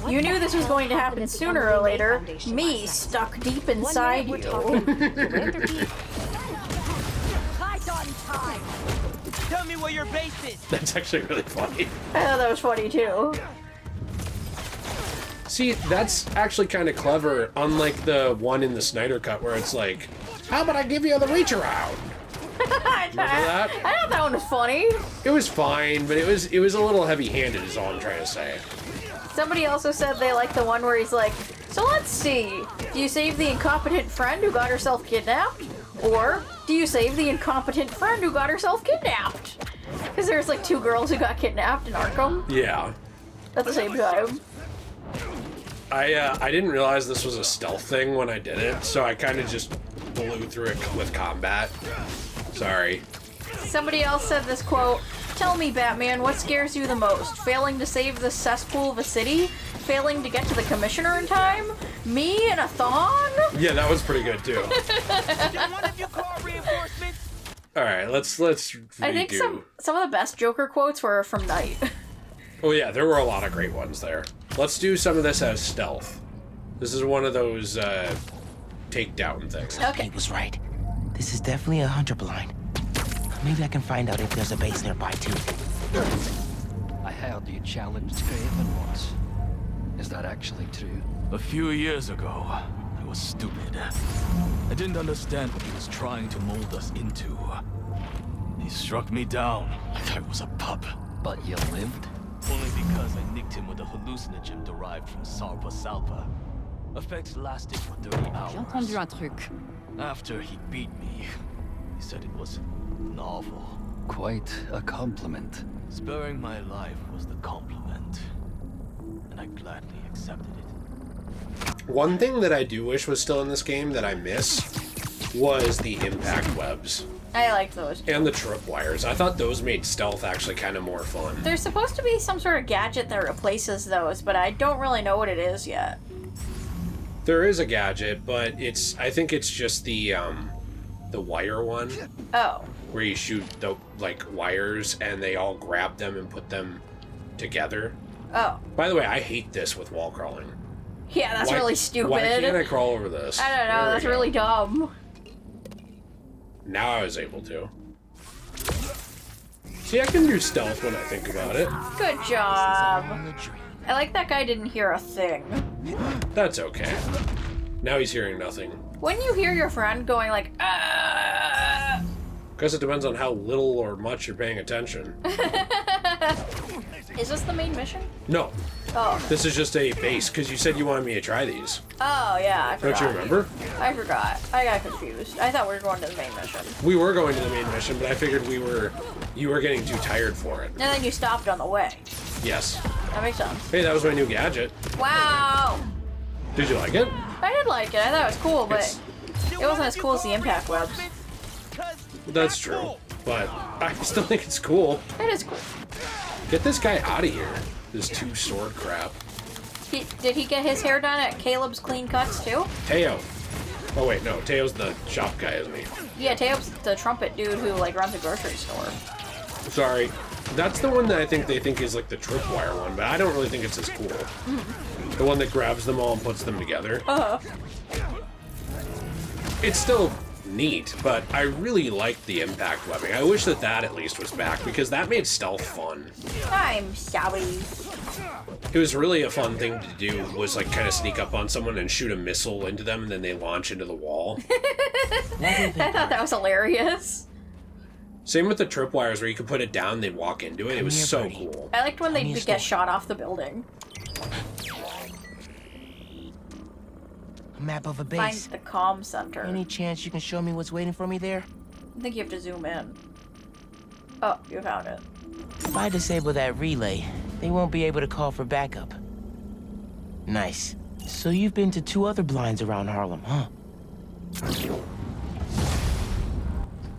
You knew this was going to happen sooner or later. Me, stuck deep inside you. Tell me where your base is. That's actually really funny. I thought that was funny too. See, that's actually kind of clever, unlike the one in the Snyder Cut where it's like, how about I give you the reach around? Remember that? I thought that one was funny. It was fine, but it was a little heavy-handed is all I'm trying to say. Somebody also said they like the one where he's like, so let's see, do you save the incompetent friend who got herself kidnapped? Or do you save the incompetent friend who got herself kidnapped? Because there's like 2 girls who got kidnapped in Arkham Yeah. at the same time. I didn't realize this was a stealth thing when I did it, so I kind of just blew through it with combat. Sorry. Somebody else said this quote, tell me, Batman, what scares you the most? Failing to save the cesspool of a city? Failing to get to the commissioner in time? Me in a thong? Yeah, that was pretty good too. Did one of you call reinforcements? All right, let's redo. I think some of the best Joker quotes were from Knight. Oh yeah, there were a lot of great ones there. Let's do some of this as stealth. This is one of those takedown things. Okay. He was right. This is definitely a hunter blind. Maybe I can find out if there's a base nearby too. I heard you challenged Craven once. Is that actually true? A few years ago, I was stupid. I didn't understand what he was trying to mold us into. He struck me down like I was a pup. But you lived? Only because I nicked him with a hallucinogen derived from Sarpa Salpa. Effects lasted for 30 J'ai hours. entendu un truc. After he beat me, he said it was novel. Quite a compliment. Sparing my life was the compliment, and I gladly accepted it. One thing that I do wish was still in this game that I miss was the impact webs I liked those. and the tripwires. I thought those made stealth actually kind of more fun. There's supposed to be some sort of gadget that replaces those, but I don't really know what it is yet. There is a gadget, but I think it's just the wire one Oh. where you shoot the wires and they all grab them and put them together. Oh. By the way, I hate this with wall crawling. Yeah, that's really stupid. Why can't I crawl over this? I don't know, There we that's go. really dumb. Now I was able to. See, I can do stealth when I think about it. Good job. I like that guy didn't hear a thing. That's okay. Now he's hearing nothing. When you hear your friend going like, ah, Guess it depends on how little or much you're paying attention. is this the main mission? No, Oh. this is just a base, because you said you wanted me to try these. Oh, yeah, I forgot. Don't you remember? I forgot. I got confused. I thought we were going to the main mission. We were going to the main mission, but I figured you were getting too tired for it. And then you stopped on the way. Yes. That makes sense. Hey, that was my new gadget. Wow! Did you like it? I did like it. I thought it was cool, but It's- it wasn't as cool as the impact webs. That's true. But I still think it's cool. It is cool. Get this guy out of here. This 2 sword crap. Did he get his hair done at Caleb's Clean Cuts too? Teo. Oh wait, no. Teo's the shop guy, isn't he? Yeah, Teo's the trumpet dude who like runs a grocery store. Sorry. That's the one that I think they think is like the tripwire one, but I don't really think it's as cool. The one that grabs them all and puts them together. It's still neat, but I really liked the impact webbing. I wish that at least was back, because that made stealth fun. I'm sorry. It was really a fun thing to do, was like kind of sneak up on someone and shoot a missile into them, and then they launch into the wall. I thought that was hilarious. Same with the tripwires, where you could put it down, they'd walk into it. It was here, so buddy. cool. I liked when Tell they me a get story. shot off the building. A map of a Find base. the comm center. Any chance you can show me what's waiting for me there? I think you have to zoom in. Oh, you found it. If I disable that relay, they won't be able to call for backup. Nice. So you've been to 2 other blinds around Harlem, huh?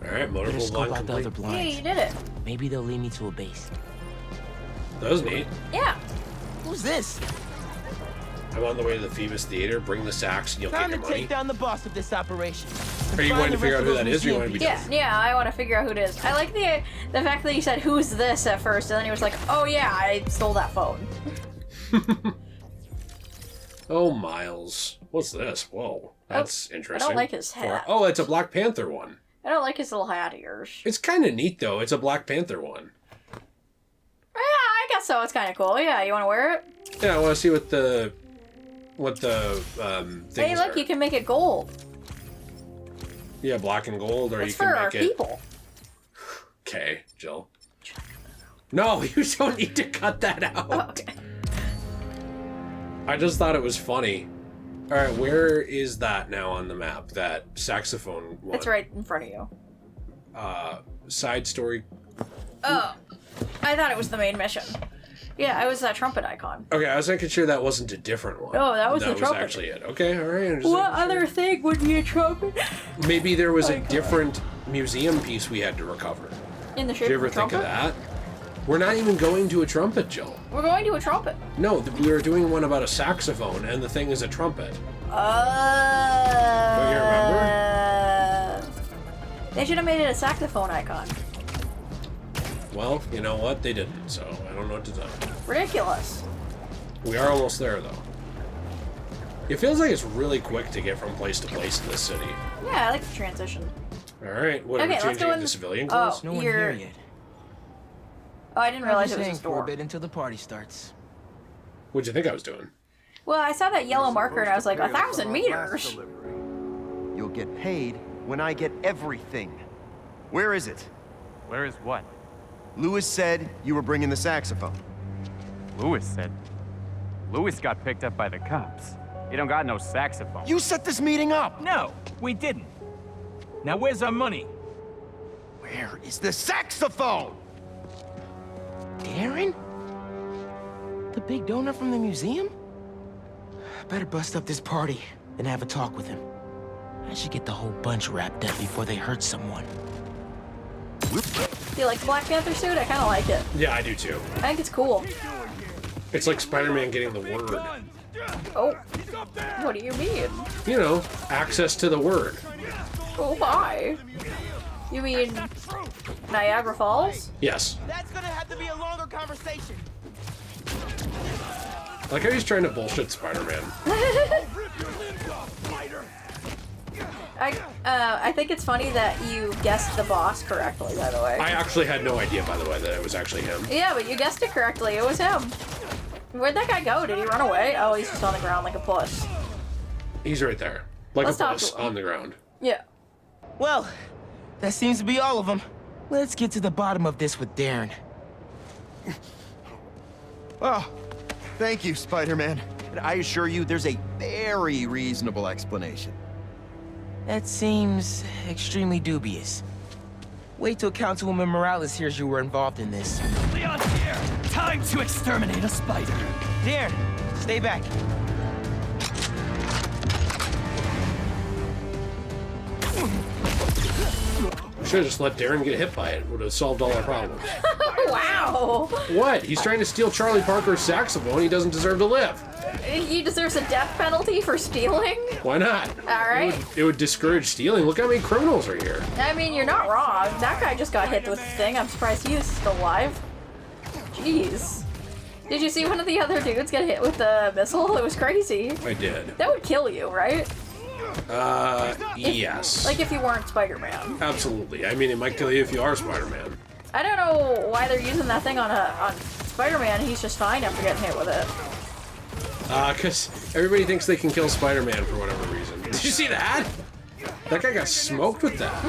Alright, Better motorable scope line out the other complete. Yeah, blinds. you did it. Maybe they'll lead me to a base. That was neat. Yeah. Who's this? I'm on the way to the Phoebus Theater. Bring the sax and you'll Time get to your money. take down the boss of this operation. Are you going to figure out who that is, or you want to be Yeah, done? yeah, I want to figure out who it is. I like the fact that he said, "Who's this?" at first, and then he was like, "Oh yeah, I stole that phone." Oh, Miles. What's this? Whoa. That's interesting. I don't like his hat. Oh, it's a Black Panther one. I don't like his little hat ears. It's kind of neat, though. It's a Black Panther one. Yeah, I guess so. It's kind of cool. Yeah, you want to wear it? Yeah, I want to see what the things Hey, look, are. you can make it gold. Yeah, black and gold, or It's you can for our make it... people. Okay, Jill. No, you don't need to cut that out. Oh, okay. I just thought it was funny. All right, where is that now on the map? That saxophone one? It's right in front of you. Side story. Oh, I thought it was the main mission. Yeah, it was that trumpet icon. Okay, I was making sure that wasn't a different one. Oh, that was the trumpet. That was actually it. Okay, all right. I'm just What making other sure. thing would be a trumpet? Maybe there was a different museum piece we had to recover. In the shape Did you ever of a think trumpet? of that? We're not even going to a trumpet, Jill. We're going to a trumpet. No, we were doing one about a saxophone, and the thing is a trumpet. Don't you remember? They should have made it a saxophone icon. Well, you know what? They didn't, so I don't know what to do. Ridiculous. We are almost there, though. It feels like it's really quick to get from place to place in this city. Yeah, I like the transition. All right, what are we Okay, let's changing go into in- civilian oh. clothes? No one You're- here yet. Oh, I didn't realize it was a Hang for a store. bit until the party starts. What'd you think I was doing? Well, I saw that yellow marker and I was like, 1,000 meters. You'll get paid when I get everything. Where is it? Where is what? Lewis said you were bringing the saxophone. Lewis said. Lewis got picked up by the cops. He don't got no saxophone. You set this meeting up! No, we didn't. Now where's our money? Where is the saxophone? Aaron? The big donor from the museum? Better bust up this party and have a talk with him. I should get the whole bunch wrapped up before they hurt someone. Do you like the Black Panther suit? I kind of like it. Yeah, I do too. I think it's cool. It's like Spider-Man getting the word. Oh, what do you mean? You know, access to the word. Oh my. You mean Niagara Falls? Yes. That's gonna have to be a longer conversation. Like how he's trying to bullshit Spider-Man. I think it's funny that you guessed the boss correctly, by the way. I actually had no idea, by the way, that it was actually him. Yeah, but you guessed it correctly. It was him. Where'd that guy go? Did he run away? Oh, he's just on the ground like a puss. He's right there. Like Let's a talk puss to him. on the ground. Yeah. Well, that seems to be all of them. Let's get to the bottom of this with Darren. Oh, thank you, Spider-Man. And I assure you, there's a very reasonable explanation. That seems extremely dubious. Wait till Councilwoman Morales hears you were involved in this. Leon's here! Time to exterminate a spider! Darren, stay back. Should have just let Darren get hit by it. Would have solved all our problems. Wow. What? He's trying to steal Charlie Parker's saxophone. He doesn't deserve to live. He deserves a death penalty for stealing? Why not? All right. It would discourage stealing. Look how many criminals are here. I mean, you're not wrong. That guy just got hit with the thing. I'm surprised he is still alive. Jeez. Did you see one of the other dudes get hit with the missile? It was crazy. I did. That would kill you, right? Yes. Like if you weren't Spider-Man. Absolutely. I mean, it might kill you if you are Spider-Man. I don't know why they're using that thing on Spider-Man. He's just fine after getting hit with it. Because everybody thinks they can kill Spider-Man for whatever reason. Did you see that? That guy got smoked with that.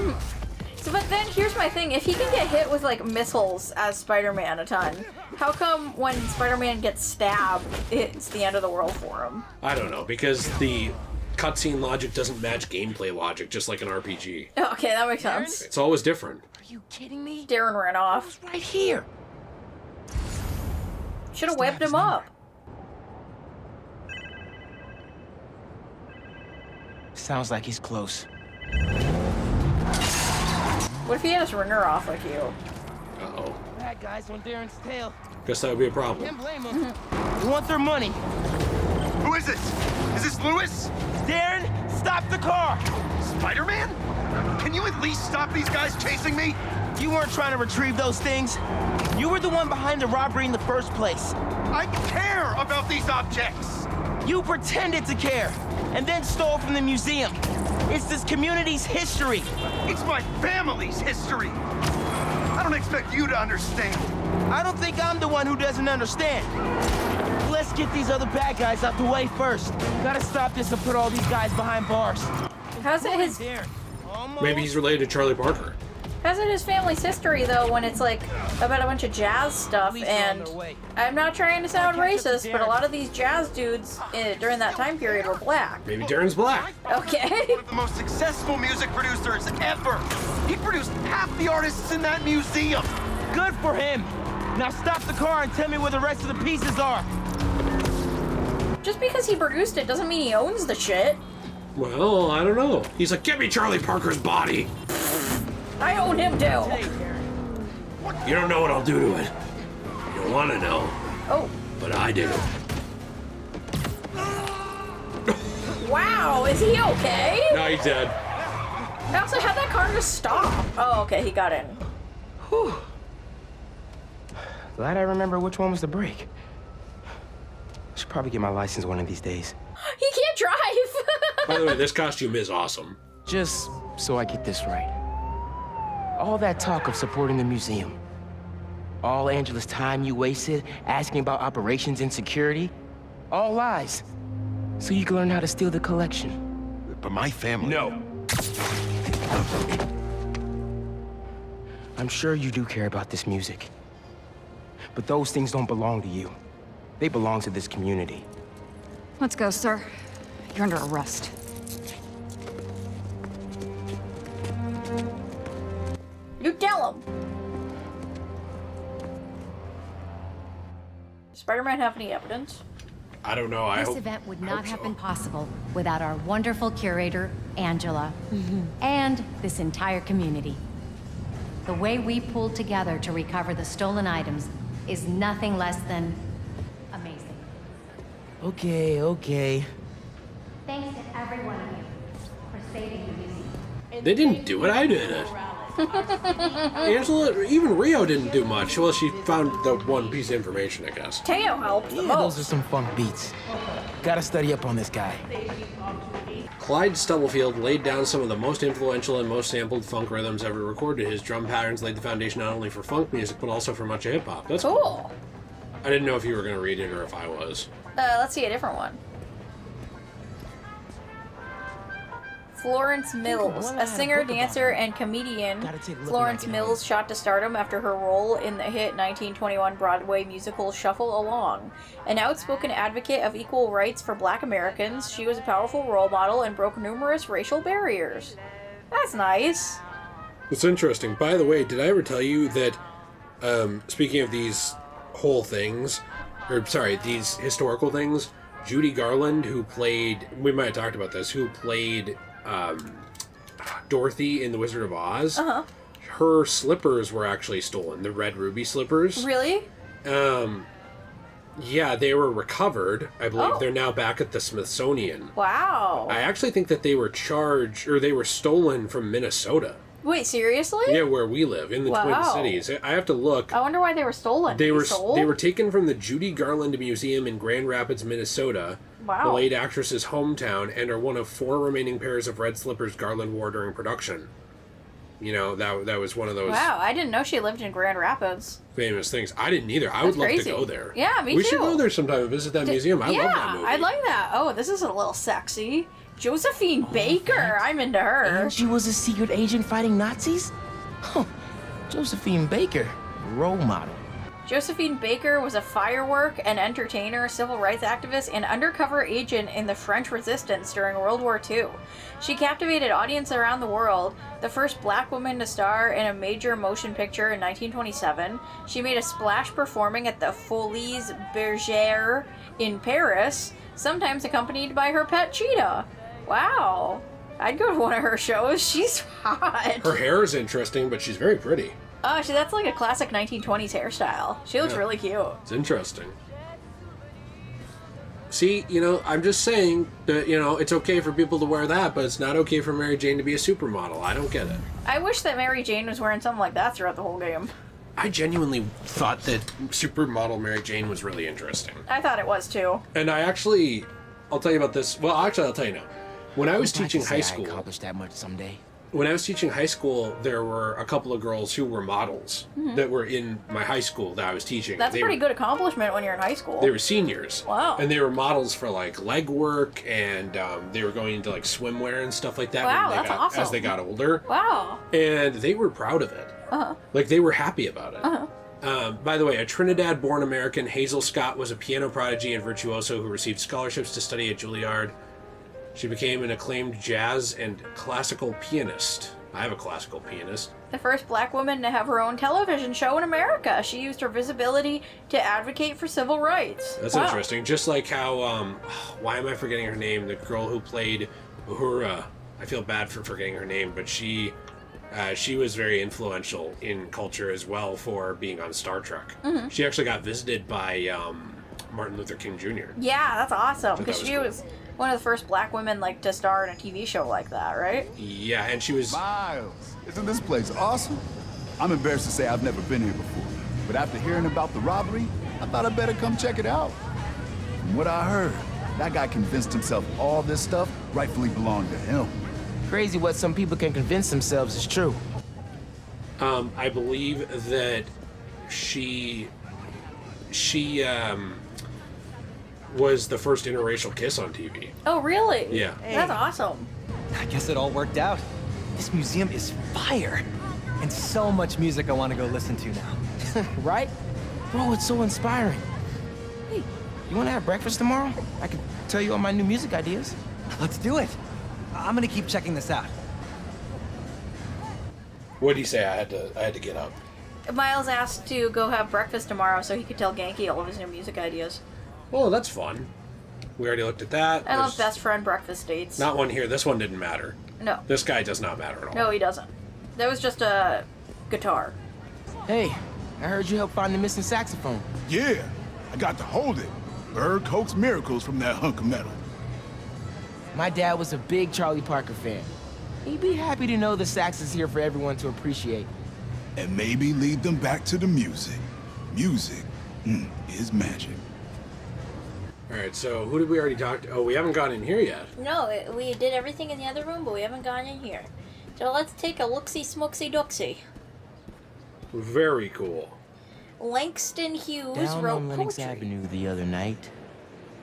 So, but then here's my thing. If he can get hit with, like, missiles as Spider-Man a ton, how come when Spider-Man gets stabbed, it's the end of the world for him? I don't know, because the cutscene logic doesn't match gameplay logic, just like an RPG. Okay, that makes sense. It's always different. Are you kidding me? Darren ran off. Right here. Should have whipped him up. Sounds like he's close. What if he had his ringer off like you? Uh-oh. Bad guys on Darren's tail. Guess that would be a problem. Can't blame them. They want their money. Who is this? Is this Lewis? Darren, stop the car! Spider-Man? Can you at least stop these guys chasing me? You weren't trying to retrieve those things. You were the one behind the robbery in the first place. I care about these objects. You pretended to care, and then stole from the museum. It's this community's history. It's my family's history. I don't expect you to understand. I don't think I'm the one who doesn't understand. Let's get these other bad guys out the way first. Gotta stop this and put all these guys behind bars. How's it his Maybe he's related to Charlie Parker. how's it his family's history though when it's like about a bunch of jazz stuff? And I'm not trying to sound racist, but a lot of these jazz dudes during that time period were black. Maybe Darren's black. Okay. One of the most successful music producers ever. He produced half the artists in that museum. Good for him. Now stop the car and tell me where the rest of the pieces are. Just because he produced it doesn't mean he owns the shit. Well, I don't know. He's like, get me Charlie Parker's body. I own him too. You don't know what I'll do to it. You don't want to know, Oh, but I do. wow, is he okay? No, he's dead. I also had that car just stop. Oh, okay, he got in. Whew. Glad I remember which one was the brake. Should probably get my license one of these days. He can't drive. By the way, this costume is awesome. Just so I get this right. All that talk of supporting the museum. All Angela's time you wasted asking about operations and security. All lies. So you can learn how to steal the collection. But my family... No. I'm sure you do care about this music. But those things don't belong to you. They belong to this community. Let's go, sir. You're under arrest. You tell him. Does Spider-Man have any evidence? I don't know. I This hope event would I not hope have so. been possible without our wonderful curator, Angela, and this entire community. The way we pulled together to recover the stolen items is nothing less than amazing. Okay. Thanks to every one of you for saving the museum. They didn't do it. I did it. Angela, even Rio didn't do much. Well, she found the one piece of information, I guess. Teo helped the Yeah, those are most. some funk beats. Gotta study up on this guy. Clyde Stubblefield laid down some of the most influential and most sampled funk rhythms ever recorded. His drum patterns laid the foundation not only for funk music, but also for much of hip-hop. That's cool. Cool. I didn't know if you were going to read it or if I was. Let's see a different one. Florence Mills, a singer, dancer, and comedian. Florence Mills shot to stardom after her role in the hit 1921 Broadway musical Shuffle Along. An outspoken advocate of equal rights for Black Americans, she was a powerful role model and broke numerous racial barriers. That's nice. It's interesting. By the way, did I ever tell you that, speaking of these whole things, these historical things, Judy Garland, who played, we might have talked about this, who played Dorothy in The Wizard of Oz, her slippers were actually stolen, the red ruby slippers. Really? Yeah, they were recovered. I believe Oh. they're now back at the Smithsonian. Wow. I actually think that they were they were stolen from Minnesota. Wait, seriously? Yeah, where we live, in the Twin Wow. Cities. I have to look. I wonder why they were stolen. They were sold? they were taken from the Judy Garland Museum in Grand Rapids, Minnesota, Wow. the late actress's hometown, and are one of 4 remaining pairs of red slippers Garland wore during production. You know, that was one of those Wow, I didn't know she lived in Grand Rapids. famous things. I didn't either. I would That's love crazy. to go there. Yeah, me we too. should go there sometime and visit that museum. I yeah, love that movie. I'd like that. Oh, this is a little sexy. Josephine Baker. I'm into her. And she was a secret agent fighting Nazis? Huh. Josephine Baker, role model. Josephine Baker was a firework and entertainer, civil rights activist, and undercover agent in the French Resistance during World War II. She captivated audiences around the world, the first black woman to star in a major motion picture in 1927. She made a splash performing at the Folies Bergère in Paris, sometimes accompanied by her pet cheetah. Wow. I'd go to one of her shows. She's hot. Her hair is interesting, but she's very pretty. Oh, that's like a classic 1920s hairstyle. She looks really cute. It's interesting. See, I'm just saying that, it's okay for people to wear that, but it's not okay for Mary Jane to be a supermodel. I don't get it. I wish that Mary Jane was wearing something like that throughout the whole game. I genuinely thought that supermodel Mary Jane was really interesting. I thought it was too. And I actually I'll tell you about this. Well, actually, I'll tell you now. When I was teaching high I school, accomplish that much someday. when I was teaching high school, there were a couple of girls who were models that were in my high school that I was teaching. That's a pretty good accomplishment when you're in high school. They were seniors. Wow. And they were models for like leg work, and they were going into like swimwear and stuff like that. Wow, when they that's awesome. As they got older. Wow. And they were proud of it. Like they were happy about it. By the way, a Trinidad-born American, Hazel Scott was a piano prodigy and virtuoso who received scholarships to study at Juilliard. She became an acclaimed jazz and classical pianist. I have a classical pianist. The first black woman to have her own television show in America. She used her visibility to advocate for civil rights. That's interesting. Just like how, why am I forgetting her name? The girl who played Uhura. I feel bad for forgetting her name, but she was very influential in culture as well for being on Star Trek. She actually got visited by Martin Luther King Jr. Yeah, that's awesome. Because was she cool. was one of the first black women like to star in a TV show like that, right? Yeah, and she was... Miles, isn't this place awesome? I'm embarrassed to say I've never been here before, but after hearing about the robbery, I thought I'd better come check it out. From what I heard, that guy convinced himself all this stuff rightfully belonged to him. Crazy what some people can convince themselves is true. I believe that she was the first interracial kiss on TV. Oh, really? Yeah. That's awesome. I guess it all worked out. This museum is fire. And so much music I want to go listen to now. Right? Bro, it's so inspiring. Hey, you want to have breakfast tomorrow? I could tell you all my new music ideas. Let's do it. I'm gonna keep checking this out. What did he say? I had to get up. Miles asked to go have breakfast tomorrow so he could tell Genki all of his new music ideas. Oh, that's fun. We already looked at that. I love There's best friend breakfast dates. Not one here. This one didn't matter. No. This guy does not matter at all. No, he doesn't. That was just a guitar. Hey, I heard you helped find the missing saxophone. Yeah, I got to hold it. Bird coaxed miracles from that hunk of metal. My dad was a big Charlie Parker fan. He'd be happy to know the sax is here for everyone to appreciate. And maybe lead them back to the music. Music is magic. All right, so who did we already talk to? Oh, we haven't gone in here yet. No, we did everything in the other room, but we haven't gone in here. So let's take a looksy-smooksy-dooksy. Very cool. Langston Hughes Down wrote on Lenox poetry. Avenue the other night,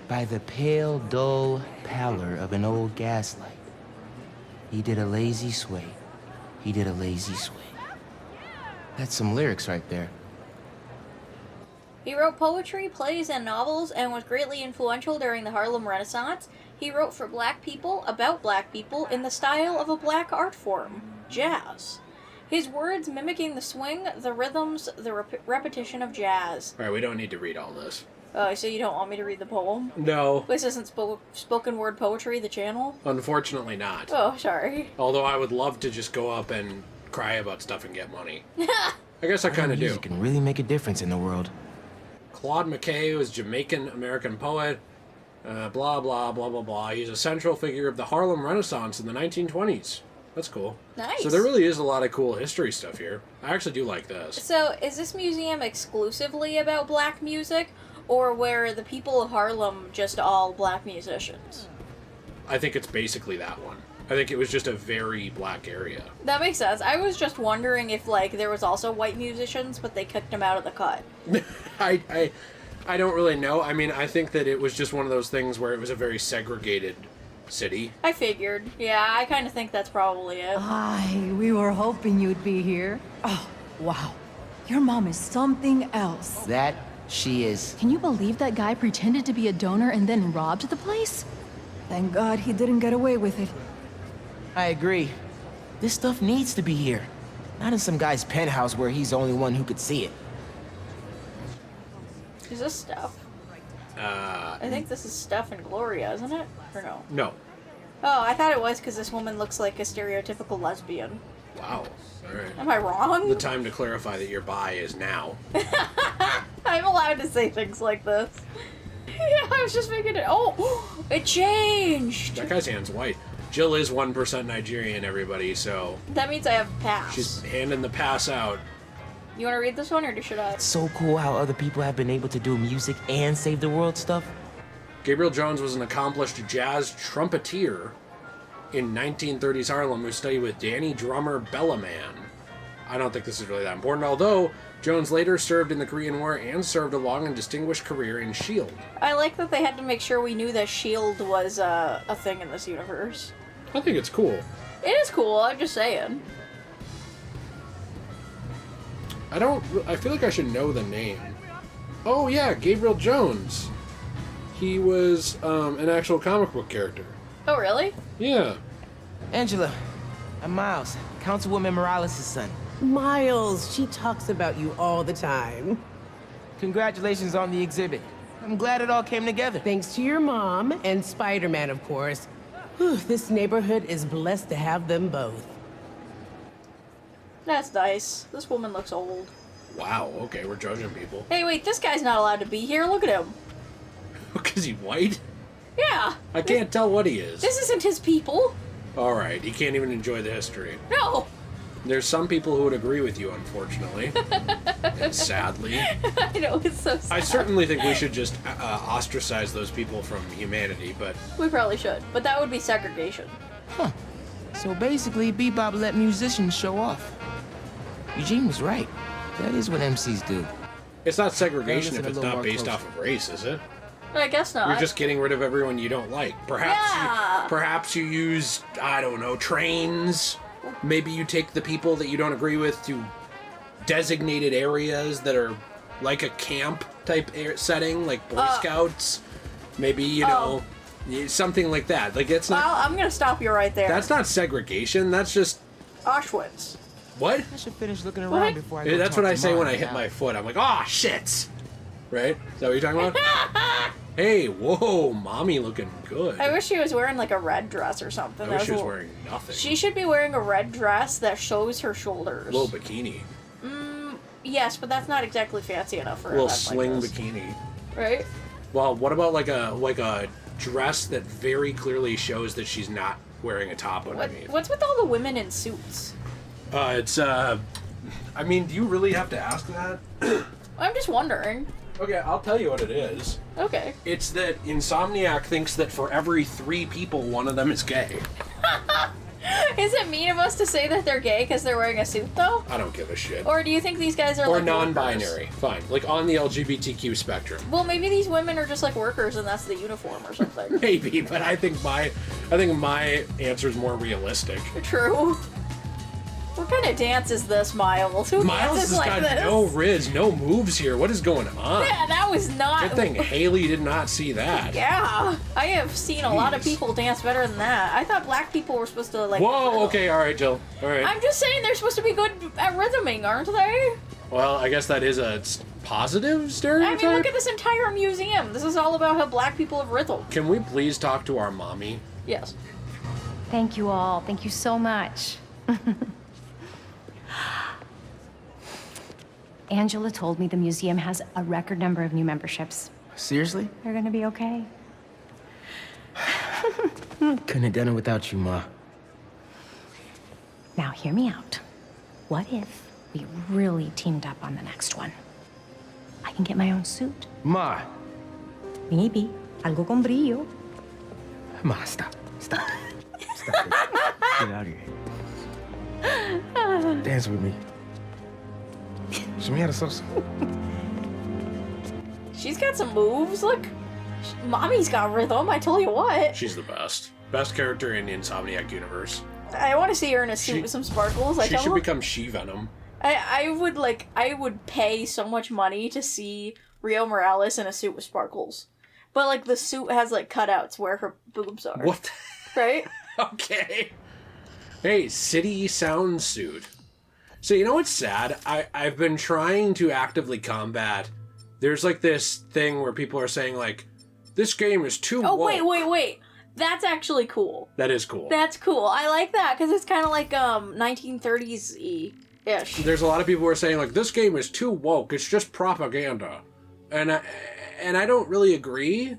by the pale, dull pallor of an old gaslight, he did a lazy sway. He did a lazy sway. That's some lyrics right there. He wrote poetry, plays, and novels, and was greatly influential during the Harlem Renaissance. He wrote for black people, about black people, in the style of a black art form, jazz. His words mimicking the swing, the rhythms, the repetition of jazz. All right, we don't need to read all this. Oh, so you don't want me to read the poem? No. This isn't spoken word poetry, the channel? Unfortunately not. Oh, sorry. Although I would love to just go up and cry about stuff and get money. I guess I kind of do. Music can really make a difference in the world. Claude McKay was Jamaican-American poet. Blah, blah, blah, blah, blah. He's a central figure of the Harlem Renaissance in the 1920s. That's cool. Nice. So there really is a lot of cool history stuff here. I actually do like this. So, is this museum exclusively about black music, or were the people of Harlem just all black musicians? I think it's basically that one. I think it was just a very black area. That makes sense. I was just wondering if, like, there was also white musicians, but they kicked them out of the cut. I don't really know. I mean, I think that it was just one of those things where it was a very segregated city. I figured. Yeah, I kind of think that's probably it. Hi, we were hoping you'd be here. Oh, wow. Your mom is something else. That she is. Can you believe that guy pretended to be a donor and then robbed the place? Thank God he didn't get away with it. I agree. This stuff needs to be here. Not in some guy's penthouse where he's the only one who could see it. Is this Steph? I think this is Steph and Gloria, isn't it? Or no? No. Oh, I thought it was because this woman looks like a stereotypical lesbian. Wow. All right. Am I wrong? The time to clarify that you're bi is now. I'm allowed to say things like this. Yeah, I was just making it. Oh, it changed. That guy's hand's white. Jill is 1% Nigerian, everybody, so... That means I have pass. She's handing the pass out. You want to read this one, or should I? It's so cool how other people have been able to do music and save the world stuff. Gabriel Jones was an accomplished jazz trumpeter in 1930s Harlem who studied with Danny drummer Bellaman. I don't think this is really that important, although Jones later served in the Korean War and served a long and distinguished career in S.H.I.E.L.D. I like that they had to make sure we knew that S.H.I.E.L.D. was a thing in this universe. I think it's cool. It is cool, I'm just saying. I feel like I should know the name. Oh yeah, Gabriel Jones. He was an actual comic book character. Oh, really? Yeah. Angela, I'm Miles, Councilwoman Morales' son. Miles, she talks about you all the time. Congratulations on the exhibit. I'm glad it all came together. Thanks to your mom and Spider-Man, of course. Whew, this neighborhood is blessed to have them both. That's nice. This woman looks old. Wow, okay, we're judging people. Hey, wait, this guy's not allowed to be here. Look at him. Because he's white? Yeah. I can't tell what he is. This isn't his people. Alright, he can't even enjoy the history. No. There's some people who would agree with you, unfortunately. And sadly. I know, it's so sad. I certainly think we should just ostracize those people from humanity, but... We probably should, but that would be segregation. Huh. So basically, Bebop let musicians show off. Eugene was right. That is what MCs do. It's not segregation if Listen a it's little not more based closely. off of race, is it? I guess not. You're just getting rid of everyone you don't like. Perhaps you use, I don't know, trains. Maybe you take the people that you don't agree with to designated areas that are like a camp type setting, like Boy Scouts. Maybe, you know, something like that. Like, it's not... Well, I'm gonna stop you right there. That's not segregation. That's just... Auschwitz. What? I should finish looking around What? before I go That's talk what I to say when I Marty hit now. my foot. I'm like, oh, shit! Right? Is that what you're talking about? Hey, whoa, mommy looking good. I wish she was wearing like a red dress or something. I That wish she was a- wearing nothing. She should be wearing a red dress that shows her shoulders. Little bikini. Yes, but that's not exactly fancy enough for a Little event sling like this. bikini. Right? Well, what about like a dress that very clearly shows that she's not wearing a top underneath? What's with all the women in suits? I mean, do you really have to ask that? I'm just wondering. Okay, I'll tell you what it is. Okay. It's that Insomniac thinks that for every 3 people, one of them is gay. Is it mean of us to say that they're gay because they're wearing a suit, though? I don't give a shit. Or do you think these guys are Or like non-binary. workers? Fine. Like on the LGBTQ spectrum. Well, maybe these women are just like workers and that's the uniform or something. Maybe, but I think my answer is more realistic. True. What kind of dance is this, Miles? Who Miles dances has like got this? no riz, no moves here. What is going on? Yeah, that was not. Good thing Haley did not see that. Yeah, I have seen a lot of Jeez. people dance better than that. I thought black people were supposed to like. Whoa, okay, alright, Jill. Alright. I'm just saying they're supposed to be good at rhythming, aren't they? Well, I guess that is a positive stereotype. I mean, look at this entire museum. This is all about how black people have rhythm. Can we please talk to our mommy? Yes. Thank you all. Thank you so much. Angela told me the museum has a record number of new memberships. Seriously? They're gonna be okay. Couldn't have done it without you, Ma. Now, hear me out. What if we really teamed up on the next one? I can get my own suit. Ma. Maybe. Algo con brillo. Ma, stop. Stop. Stop it. Get out of here. Dance with me. Show me how to salsa. She's got some moves. Look, Mommy's got rhythm. I tell you what. She's the best. Best character in the Insomniac universe. I want to see her in a suit with some sparkles. She should become She-Venom. I would pay so much money to see Rio Morales in a suit with sparkles. But like the suit has like cutouts where her boobs are. What? Right? Okay. Hey, city sound suit. So you know what's sad? I've been trying to actively combat. There's like this thing where people are saying like, this game is too Oh, woke. wait. That's actually cool. That is cool. That's cool. I like that because it's kind of like 1930s-y-ish. There's a lot of people who are saying like, this game is too woke. It's just propaganda. And I don't really agree.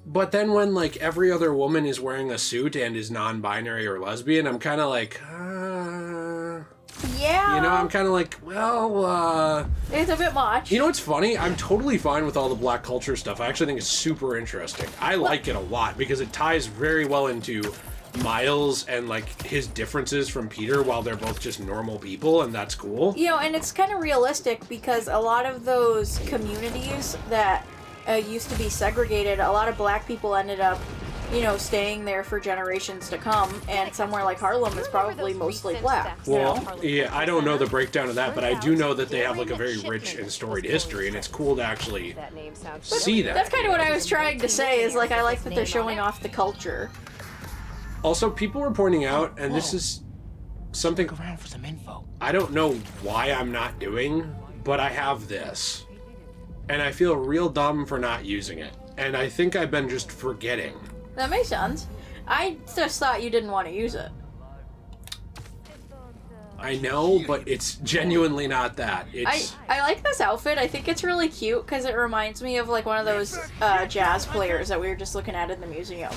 But then when like every other woman is wearing a suit and is non-binary or lesbian, I'm kind of like, Yeah. You know, I'm kind of like, well, It's a bit much. You know what's funny? I'm totally fine with all the black culture stuff. I actually think it's super interesting. I like it a lot because it ties very well into Miles and like his differences from Peter while they're both just normal people, and that's cool. You know, and it's kind of realistic because a lot of those communities that used to be segregated, a lot of black people ended up, you know, staying there for generations to come, and somewhere like Harlem is probably mostly black. Well, yeah, I don't know the breakdown of that, but I do know that they have like a very rich and storied history, and it's cool to actually see that. That's kind of what I was trying to say, is like I like that they're showing off the culture. Also, people were pointing out, and this is something around for some info. I don't know why I'm not doing, but I have this. And I feel real dumb for not using it. And I think I've been just forgetting. That makes sense. I just thought you didn't want to use it. I know, but it's genuinely not that. It's I like this outfit. I think it's really cute because it reminds me of like one of those jazz players that we were just looking at in the museum.